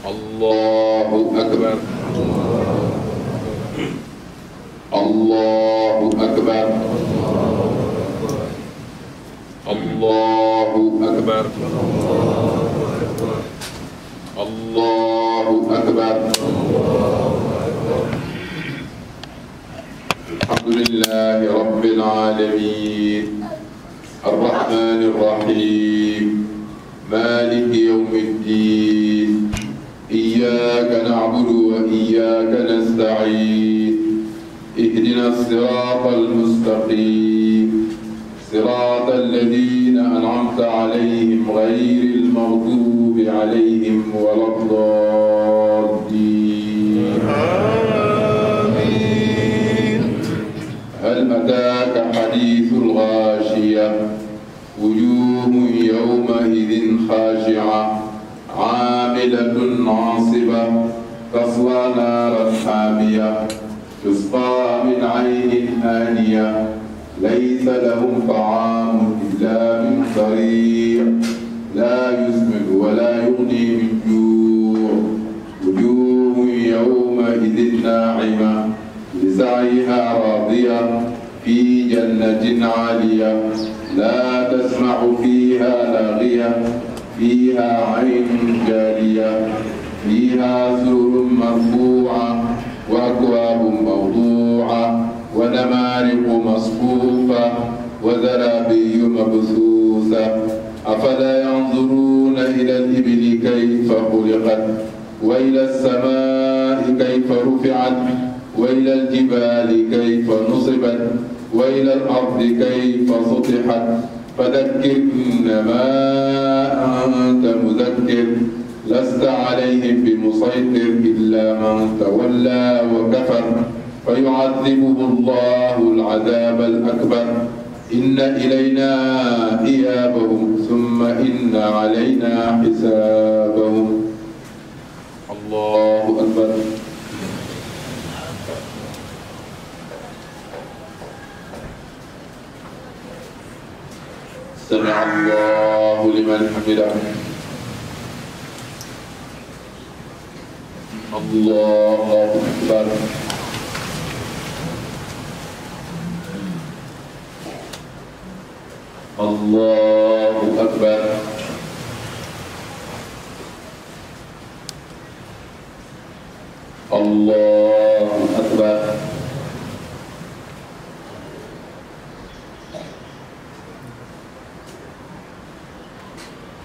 الله أكبر الله أكبر الله أكبر الله أكبر. الحمد لله رب العالمين الرحمن الرحيم مالك يوم الدين إياك نعبد وإياك نستعين اهدنا الصراط المستقيم صراط الذين أنعمت عليهم غير المغضوب عليهم ولا الضالين آمين. هل أتاك حديث الغاشية وجوه يومئذ خاشعة عاملة ناصبة تصلى نارا حامية تسقى من عين آنية ليس لهم طعام إلا من ضريع لا يسمن ولا يغني من جوع وجوه يومئذ ناعمة لسعيها راضية في جنة عالية لا تسمع فيها لاغية فيها عين جارية فيها سرر مرفوعة وأكواب موضوعة ونمارق مصفوفة وزرابي مبثوثة أفلا ينظرون إلى الإبل كيف خلقت وإلى السماء كيف رفعت وإلى الجبال كيف نصبت وإلى الأرض كيف سطحت فذكر إنما أنت مذكر لست عليهم بمسيطر إلا من تولى وكفر فيعذبه الله العذاب الأكبر إن إلينا إيابهم ثم إن علينا حسابهم. الله أكبر. سمع الله لمن حمده. الله أكبر. الله أكبر. الله أكبر.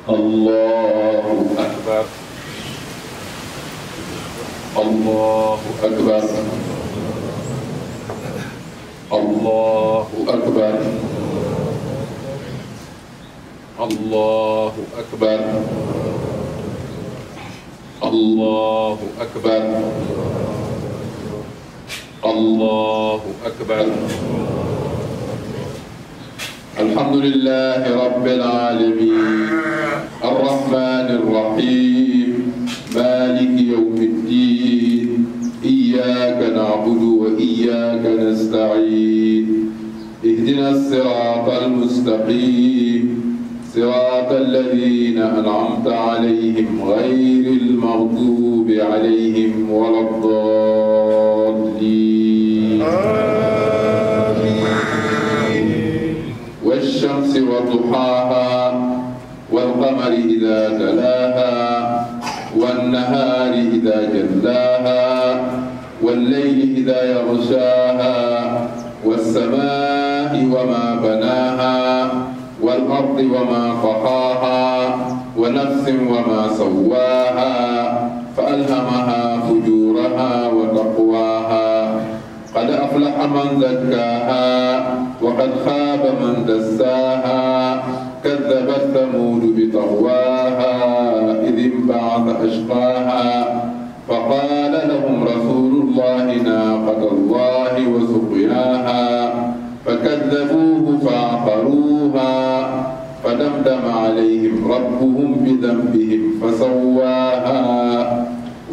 الله أكبر. الله أكبر. الله أكبر. الله أكبر. الله أكبر. الله أكبر. الحمد لله رب العالمين الرحمن الرحيم مالك يوم الدين إياك نعبد وإياك نستعين اهدنا الصراط المستقيم صراط الذين أنعمت عليهم غير المغضوب عليهم ولا الضالين آمين. والشمس وضحاها والقمر إذا تلاها والنهار إذا جلاها والليل إذا يغشاها والسماء وما بناها والأرض وما طحاها ونفس وما سواها فألهمها فجورها وتقواها قد أفلح من زكاها وقد خاب من دساها كذبت ثمود بطغواها إذ انبعث أشقاها فقال لهم رسول الله ناقة الله وسقياها فكذبوه فعقروها فدمدم عليهم ربهم بذنبهم فسواها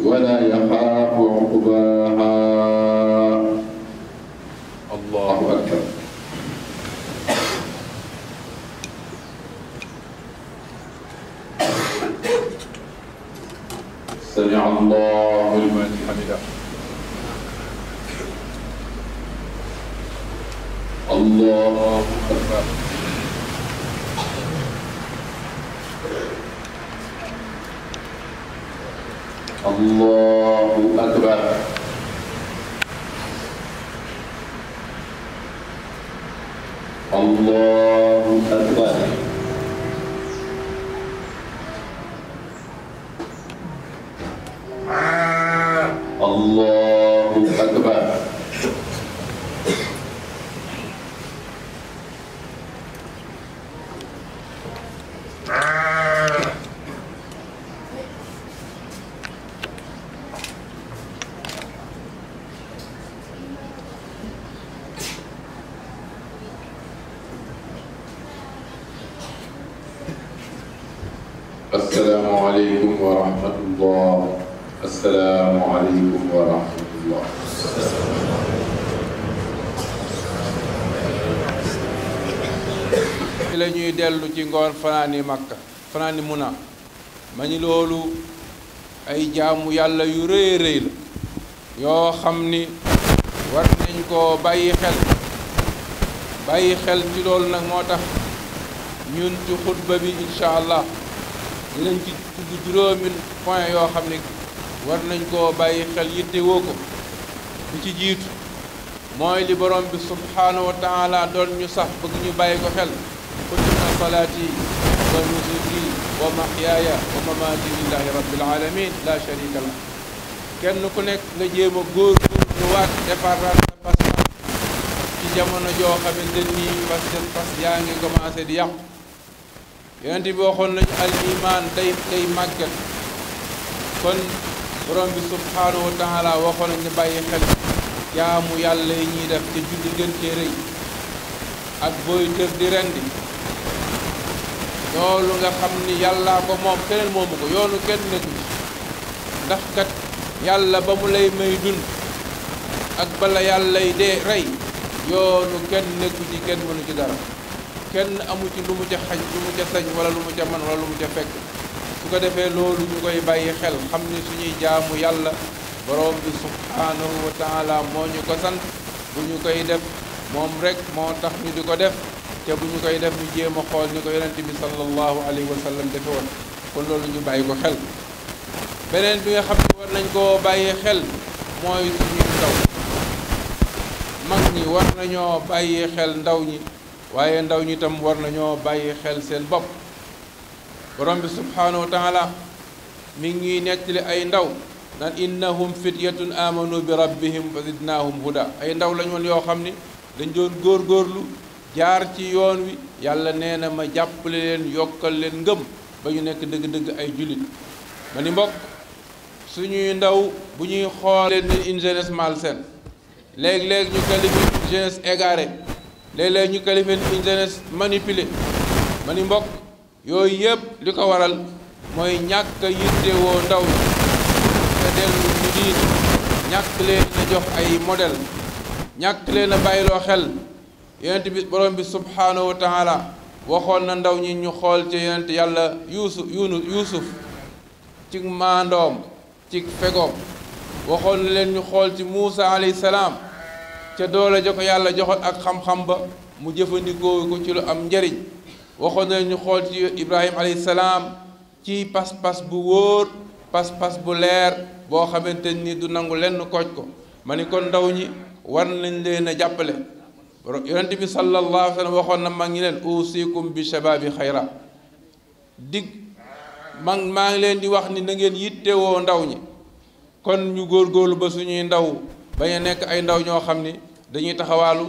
ولا يخاف عقباها. الله أكبر. سمع الله لمن حمده. الله أكبر. الله أكبر. الله أكبر. الله أكبر. السلام عليكم ورحمة الله. السلام عليكم ورحمة الله. la ñuy dellu ci ngoon fanaani Makka fanaani Muna ma ni loolu ay jaamu yàlla yu rëy rëy la yoo xam ni war nañ koo bàyyi xel ci loolu nag moo tax ñun ci xutba bi incha allah dinañ ci tudd juróomi point yoo xam ne war nañ koo bàyyi xel yitte woo ko bi ci jiitu mooy li borom bi subhaanahu wa taala doon ñu sax bëgg ñu bàyyi ko xel qul inna salaati wa nusuki wa mahyaaya wa mamaati lillahi rabbil alamin la sharika la kenn ku nekk nga jéem a góorgóorlu waat defaraat sa pas-pas ci jamono joo xamante nii pas yaa ngi commencé di yàqu yonent bi waxoon nañu al iman day màggat kon borom bi subhaanahu wa taala waxoon nañu bàyyi xel jaamu yàlla yi ñuy def te julli gën cee rëy ak booy tër di rendi loolu nga xam ni yàllaa ko moom keneen moomu ko yoonu kenn nekku ci ndax kat yàlla ba mu lay may dund ak bala yàllay dee rey yoonu kenn nekku ci kenn mënu ci dara kenn amu ci lu mu ca xañ lu mu ca sañ wala lu mu ca man wala lu mu ca fekk su ko defee loolu ñu koy bàyyi xel xam ni suñuy jaamu yàlla borom bi subhaanahu wa taala moo ñu ko sant bu ñu koy def moom rek moo tax ñu di ko def te bu ñu koy def ñu jéem a xool ni ko yonent bi sallallahu alayhi wa sallam defe woon kon loolu ñu bàyyi ko xel beneen bi nga xam ne war nañ koo bàyyi xel mooy suñuy ndaw mag ñi war nañoo bàyyi xel ndaw ñi waaye ndaw ñi tam war nañoo bàyyi xel seen bopp borom bi subhaanahu wa taala mi ngi nettali ay ndaw naan innahum fityatun amanu bi rabbihim fa zidnaahum huda ay ndaw lañ woon yoo xam ni dañ doon góorgóorlu jaar ci yoon wi yàlla nee na ma jàppale leen yokkal leen ngëm ba ñu nekk dëgg-dëgg ay jullit ma ni mbokk suñuy ndaw bu ñuy xool leen ni une jeunesse malsaine léeg-léeg ñu qualifié une jeunesse égarée léeg-léeg ñu qualifié une jeunesse manipulée ma ni mbokk yooyu yëpp li ko waral mooy ñàkk a yittewoo ndaw ñi te dellu ñu diine ñàkk leen a jox ay modèle ñàkk leen a bàyyiloo xel yonent bi borom bi subhaanahu wa taala waxoon na ndaw ñi ñu xool ci yonent yàlla yuusuf ci maandoom ci fegoom waxoon na leen ñu xool ci Muusa alayhi salaam ca doole ja ko yàlla joxoon ak xam-xam ba mu jëfandikoo ko ci lu am njariñ waxoon na leen ñu xool ci Ibrahima alayhi salaam ci pas-pas bu wóor pas-pas bu leer boo xamante ni du nangu lenn kooj ko ma ni kon ndaw ñi war nañ leen a jàppale yonent bi sallallahu alayhi wa sallam waxoon na mag ñi leen usikum bi shababi xayra maa ngi leen di wax ni na ngeen yittewoo ndaw ñi kon ñu góorgóorlu ba suñuy ndaw bañ a nekk ay ndaw ñoo xam ni dañuy taxawaalu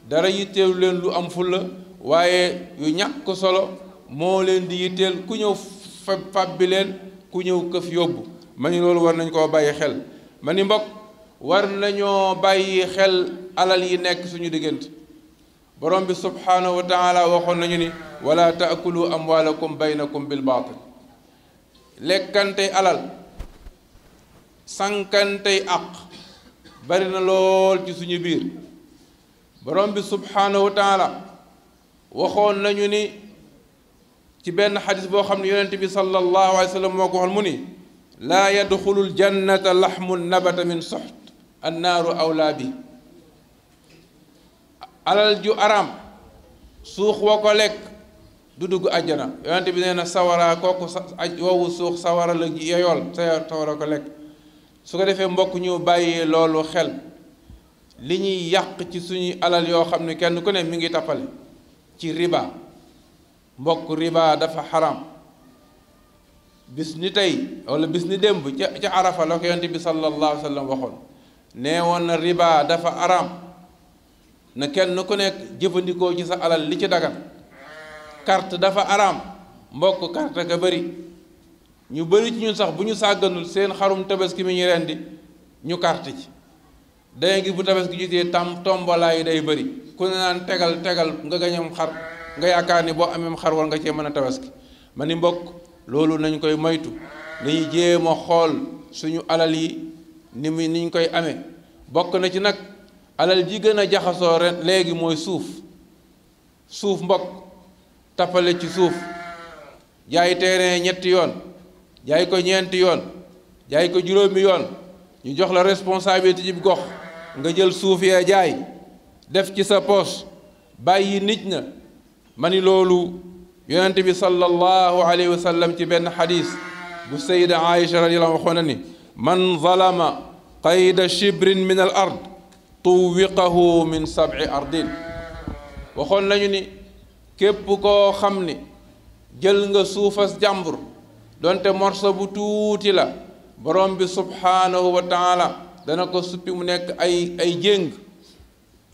dara yitteelu leen lu am fulla waaye yu ñàkk solo moo leen di yitteel ku ñëw fab bi leen ku ñëw këf yóbbu ma ni loolu war nañ koo bàyyi xel ma ni mbokk war nañoo bàyyi xel alal yi nekk suñu diggante borom bi subhaanahu wa taala waxoon nañu ni wala taakulu amwaalakum baynakum bil baatil lekkantey alal sànkantey àq bari na lool ci suñu biir borom bi subhaanahu wa taala waxoon nañu ni ci benn xadis boo xam ne yonent bi sallallahu alayhi wa sallam moo ko waxoon mu ni laa yadxulul jannata laxmun nabata min soxt annaaru awlaa bi. alal ju araam suux wa ko lekk du dugg àjjana. yonent bi nee na sawara kooku wowu suux sawara la yeyool sawara ko lekk. su ko defee mbokk ñu bàyyee loolu xel, li ñuy yàq ci suñuy alal yoo xam ne kenn ku ne mi ngi tappale ci riba. mbokk riba dafa xaram. bis ni tey wala bis ni démb ca arafa la ko yonent bi sallallahu alayhi wa sallam waxoon, nee woon na riba dafa araam, na kenn ku nekk jëfandikoo ci sa alal li ci dagan. carte dafa araam. mbokk carte ka bëri, ñu bëri ci ñun sax bu ñu sàgganul seen xarum tabaski mi ñu rendi ñu carte ci. day ngi bu tabaski jotee tombolaa yi day bëri, ku ne naan tegal nga gañam xar, nga yaakaar ni boo amee xar war nga cee mën a tabaski. ma ni mbokk loolu nañ koy moytu, dañuy jéem a xool suñu alal yi niñ koy amee. bokk na ci nag alal ji gën a jaxasoo ren léegi mooy suuf mbokk, tappale ci suuf, jaay terrain ñetti yoon, jaay ko ñeenti yoon, jaay ko juróomi yoon, ñu jox la responsabilité ci gox nga jël suuf yee jaay def ci sa poche bàyyi nit na. ma ni loolu yonent bi sallallahu alayhi wa sallam ci benn xadis bu sayida Aïcha radiyallahu anha waxoon na ni man zalama qayda shibrin min al ard tuwiqahu min 7 ardin. waxoon nañu ni képp koo xam ni jël nga suufas jàmbur donte morso bu tuuti la, borom bi subhaanahu wa taala dana ko suppi mu nekk ay jéng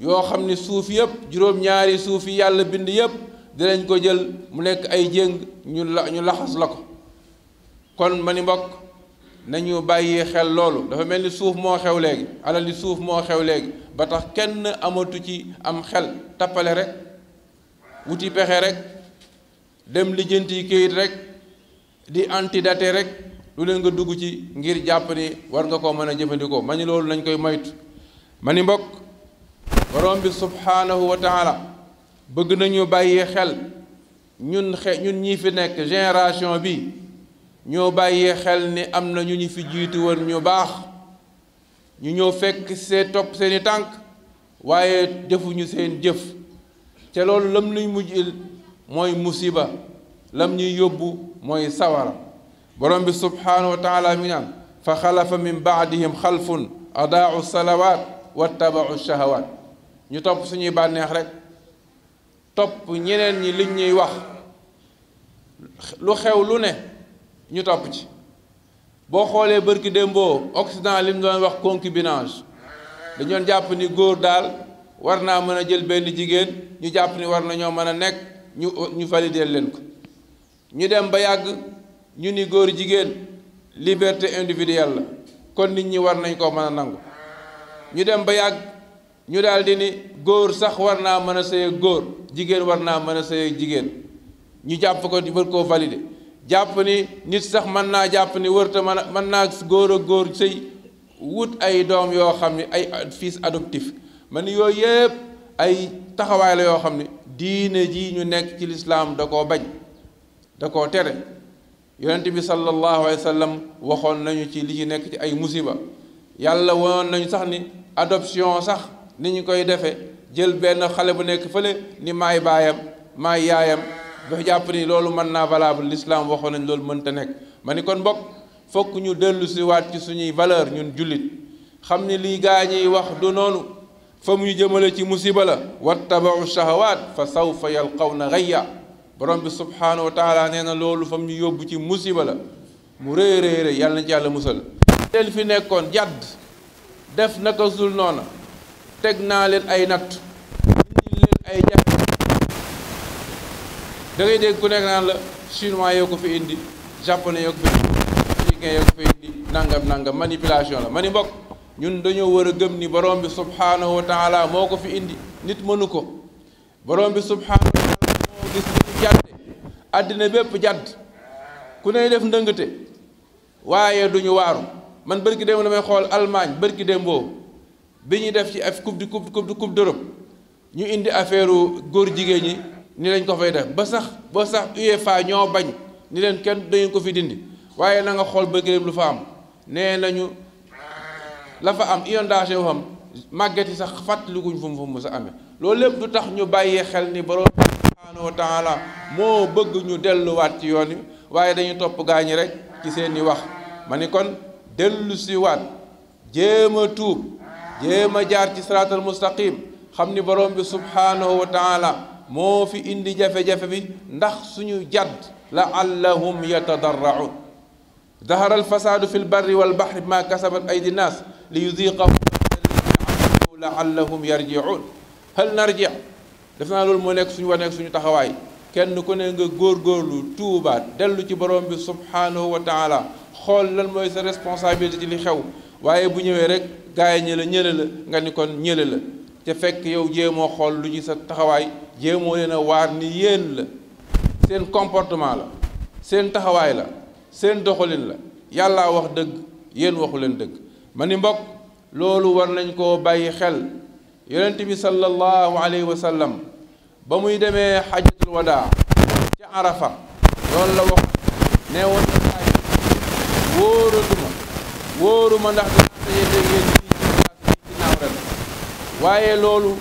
yoo xam ni suuf yëpp juróom-ñaari suuf yi yàlla bind yëpp dinañ ko jël mu nekk ay jéng ñu laxas la ko. kon ma ni mbokk nañu bàyyi xel loolu. dafa mel ni suuf moo xew léegi, alal li suuf moo xew léegi ba tax kenn amatu ci am xel, tappale rek, wuti pexe rek, dem lijjanti këyit rek, di antidaté rek, lu leen nga dugg ci ngir jàpp ni war nga koo mën a jëfandikoo. ma ni loolu nañ koy moytu. ma ni mbokk borom bi subhaanahu wa taala bëgg nañu bàyyi xel, ñun ñii fi nekk génération bi ñoo bàyyi xel ni am na ñu fi jiitu woon ñu baax, ñu ñëw fekk topp seeni tànk waaye defuñu seen jëf, te loolu lam nuy mujjil mooy musiba, lam ñuy yóbbu mooy sawara. borom bi subhaanahu wa taala mi naan fa xalafa min baadihim xalfun adaau salawaat wattabau shahawaat. ñu topp suñuy bànneex rek, topp ñeneen ñi liñ ñuy wax, lu xew lu ne ñu topp ci. boo xoolee bërki démboo Occident li mu doon wax concubinage, dañoon jàpp ni góor daal war naa mën a jël benn jigéen, ñu jàpp ni war nañoo mën a nekk, ñu valider leen ko. ñu dem ba yàgg ñu ni góor jigéen liberté individuelle la, kon nit ñi war nañ koo mën a nangu. ñu dem ba yàgg ñu daal di ni góor sax war naa mën a sëy ak góor, jigéen war naa mën a sëy ak jigéen, ñu jàpp ko di war koo valider. jàpp ni nit sax mën naa jàpp ni wërta mën naa góor ak góor sëy, wut ay doom yoo xam ni ay fils adoptif. ma ni yooyu yëpp ay taxawaay la yoo xam ni diine ji ñu nekk ci lislaam da koo bañ, da koo tere. yonent bi sallallahu alayhi wa sallam waxoon nañu ci li ci nekk ci ay musiba. yàlla woon nañu sax ni adoption sax ni ñu koy defee, jël benn xale bu nekk fële ni maay baayam maay yaayam, ba jàpp ni loolu mën naa valable. l'islam waxoon nañ loolu mënta nekk. ma ni kon bokk fokk ñu dellu si waat ci suñuy valeur ñun jullit, xam ni lii gaa ñiy wax du noonu, fa mu ñu jëmale ci musiba la. wattabau shahawaat fa sawfa yalqawna ghayya. borom bi subhaanahu wa taala nee na loolu fa mu ñu yóbbu ci musiba la mu rëy rëy. yàlla na ci yàlla musal. leen fi nekkoon jàdd def naka sul noona, teg naa leen ay natt, indi leen ay jafe. da ngay dégg ku nekk naan la chinois yoo ko fi indi, japonais yoo ko fi indi, américain yoo ko fi indi, nangam manipulation la. ma ni mbokk ñun dañoo war a gëm ni borom bi subhaanahu wa taala moo ko fi indi, nit mënu ko. borom bi subhaanahu wa taala moo gis ni jàdde àddina bépp jàdd, ku ne def ndëngate, waaye duñu waaru. man bërki démb damay xool Allemagne bërki démboo bi ñuy def ci coupe d'Europe, ñu indi affaire góor jigéen ñi ni lañ ko fay def ba sax UEFA ñoo bañ ni leen kenn dañu ko fi dindi. waaye na nga xool ba gëléem lu fa am nee nañu la fa am inondation wu am màgget yi sax fàttalikuñ fu mu sa amee loolu lépp du tax ñu bàyyee xel ni borom subhanahu wa taala moo bëgg ñu delluwaat ci yoon wi waaye dañuy topp gaañi rek ci seeni wax ma ni kon dellu si waat jéem a tuub jéem a jaar ci siraatal mustaqim xam ni borom bi subhanahu wa taala moo fi indi jafe-jafe bi ndax suñu jadd laallahum yatadarraun dahara alfasadu fi lbarri walbahri bima kasabat aydi nnas li yudiqahum laallahum yarjiun hal narji def naa loolu moo nekk suñu war nekk suñu taxawaay kenn ku ne nga góorgóorlu tuubaat dellu ci borom bi subhanahu wa taala xool lan mooy sa responsabilité ci li xew waaye bu ñëwee rek gaay ñële la nga ni kon ñële la te fekk yow jéemoo xool lu ci sa taxawaay jéemoo leen a waar ni yéen la seen comportement la seen taxawaay la seen doxalin la yàllaa wax dëgg yéen waxu leen dëgg ma ni mbokk loolu war nañ koo bàyyi xel yonent bi sallallahu alayhi wa sallam ba muy demee xajjatul wadaa ci arafa loolu la wax nee woon na gaay wóoruma ndax dinaa daje yéen ci ginnaaw ren waaye loolu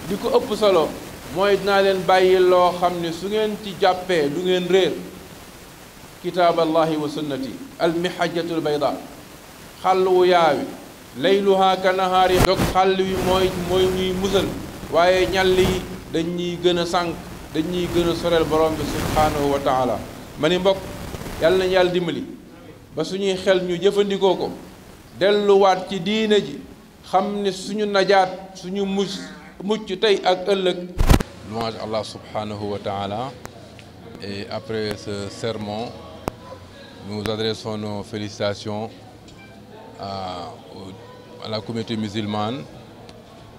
li ko ëpp solo mooy dinaa leen bàyyi loo xam ne su ngeen ci jàppee du ngeen réer kitaaballahi wa sunnati almihajjatul bayda xàll wu yaawi layluha ka nahaari dog xàll wi mooy ñuy musal waaye ñàll yi dañ ñuy gën a sànq dañ ñuy gën a soreel borom bi subhanahu wa taala ma ni mbokk yàlla nañu yàlla dimbali ba suñuy xel ñu jëfandikoo ko delluwaat ci diine ji xam ne suñu najaat suñu mucc tey ak ëllëg. Louange Allah subhanahu wa ta'ala. Et après ce sermon, nous adressons nos félicitations à la communauté musulmane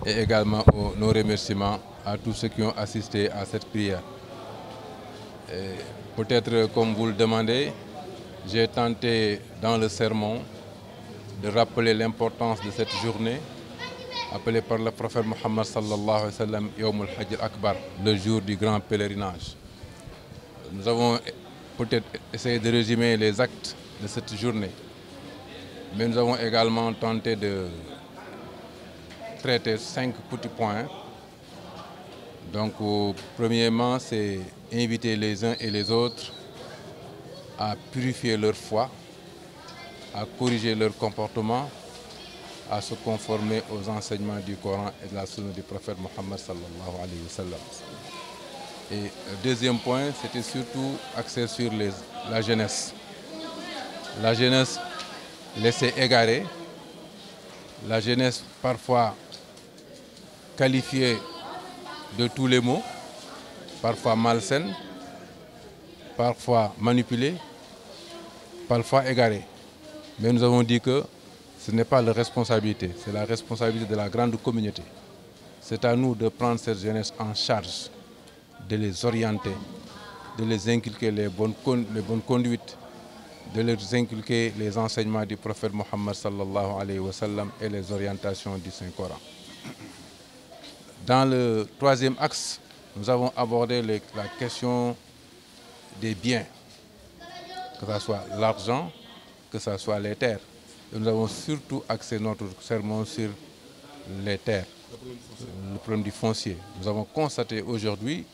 et également nos remerciements à tous ceux qui ont assisté à cette prière. Peut-être comme vous le demandez, j'ai tenté dans le sermon de rappeler l'importance de cette journée appelée par le prophète Mohammed sallallahu alayhi wa sallam Yawm al-Hajj al-Akbar, le jour du grand pèlerinage. Nous avons peut-être essayé de résumer les actes de cette journée, mais nous avons également tenté de traiter 5 petits points. Donc, premièrement, c'est inviter les uns et les autres à purifier leur foi, à corriger leur comportement, à se conformer aux enseignements du Coran et de la sunna du prophète Mohammed sallallahu alayhi wa sallam. Et le deuxième point, c'était surtout axé sur la jeunesse. La jeunesse laissée égarée, la jeunesse parfois qualifiée de tous les maux, parfois malsaine, parfois manipulée, parfois égarée. Mais nous avons dit que ce n'est pas leur responsabilité, c'est la responsabilité de la grande communauté. C'est à nous de prendre cette jeunesse en charge, de les orienter, de les inculquer les bonnes conduites, de leur inculquer les enseignements du prophète Mohammed sallallahu alayhi wa sallam et les orientations du Saint-Coran. Dans le troisième axe, nous avons abordé la question des biens, que ce soit l'argent, que ce soit les terres. Et nous avons surtout axé notre sermon sur les terres, le problème du foncier. Nous avons constaté aujourd'hui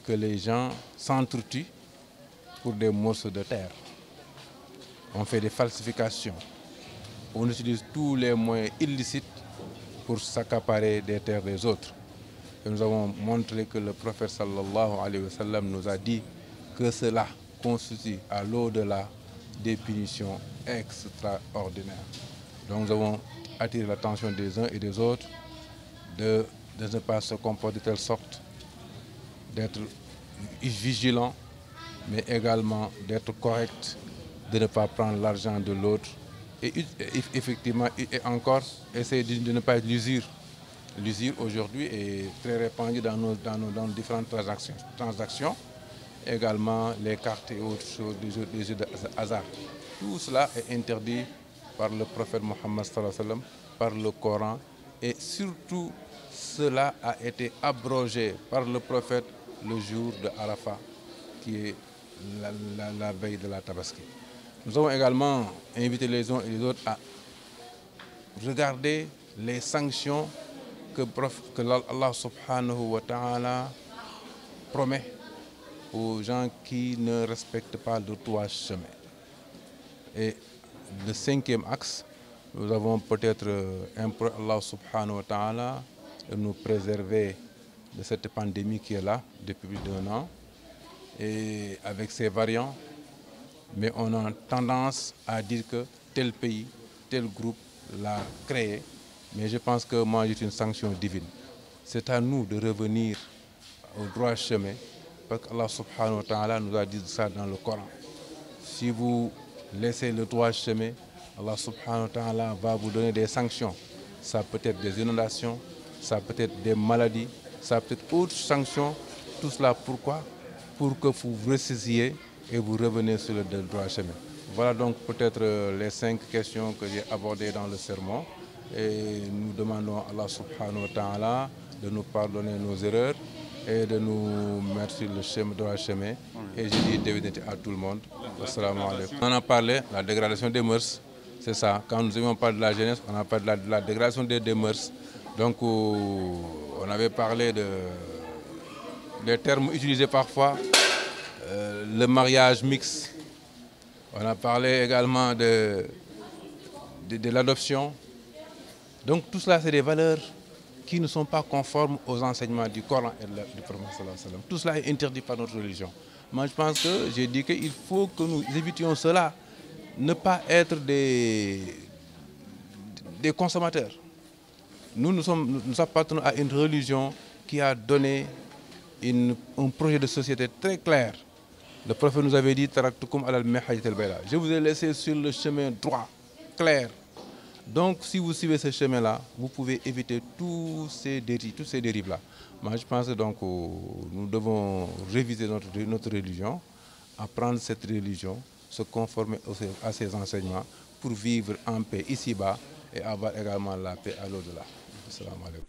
que les gens s'entretuent pour des morceaux de terre. On fait des falsifications. On utilise tous les moyens illicites pour s'accaparer des terres des autres. Et nous avons montré que le prophète sallallahu alayhi wa sallam nous a dit que cela constitue à l'au-delà des punitions extraordinaires. Donc nous avons attiré l'attention des uns et des autres de ne pas se comporter de telle sorte, d'être vigilant, mais également d'être correct, de ne pas prendre l'argent de l'autre et effectivement et encore essayer de ne pas être l'usure. L'usure aujourd'hui est très répandue dans nos différentes transactions, également les cartes et autres choses, les jeux de hasard. Tout cela est interdit par le prophète Mohammed sallallahu alayhi wa sallam, par le Coran, et surtout cela a été abrogé par le prophète le jour de Arafat, qui est la veille de la Tabaski. Nous avons également invité les uns et les autres à regarder les sanctions que Allah subhanahu wa ta'ala promet aux gens qui ne respectent pas le droit chemin. Et le cinquième axe, nous avons peut-être imploré Allah subhanahu wa ta'ala de nous préserver de cette pandémie qui est là depuis plus d'1 an et avec ses variants. Mais on a tendance à dire que tel pays, tel groupe l'a créé. Mais je pense que moi, j'ai une sanction divine. C'est à nous de revenir au droit chemin, parce qu'Allah subhanahu wa ta'ala nous a dit ça dans le Coran. Si vous laissez le droit chemin, Allah subhanahu wa ta'ala va vous donner des sanctions. Ça peut être des inondations, ça peut être des maladies, ça peut être autres sanctions. Tout cela pourquoi? Pour que vous ressaisiez et vous revenez sur le droit chemin. Voilà donc peut-être les 5 questions que j'ai abordées dans le sermon. Et nous demandons à Allah subhanahu wa ta'ala de nous pardonner nos erreurs et de nous mettre sur le droit chemin. Et je dis d'éviter à tout le monde. Assalamu alaikum. On a parlé de la dégradation des mœurs. C'est ça. Quand nous avions parlé de la jeunesse, on a parlé de la dégradation des mœurs. Donc on avait parlé des termes utilisés parfois. Le mariage mixte. On a parlé également de l'adoption. Donc tout cela, c'est des valeurs qui ne sont pas conformes aux enseignements du Coran et du prophète sallallahu alayhi wa sallam. Tout cela est interdit par notre religion. Moi, je pense que j'ai dit qu'il faut que nous évitions cela. Ne pas être des consommateurs. Nous appartenons à une religion qui a donné un projet de société très clair. Le prophète nous avait dit « Je vous ai laissé sur le chemin droit, clair. » Donc, si vous suivez ce chemin-là, vous pouvez éviter tous ces dérives-là. Moi, je pense donc que nous devons réviser notre religion, apprendre cette religion, se conformer à ses enseignements pour vivre en paix ici-bas et avoir également la paix à l'au-delà. Assalamu alaikum.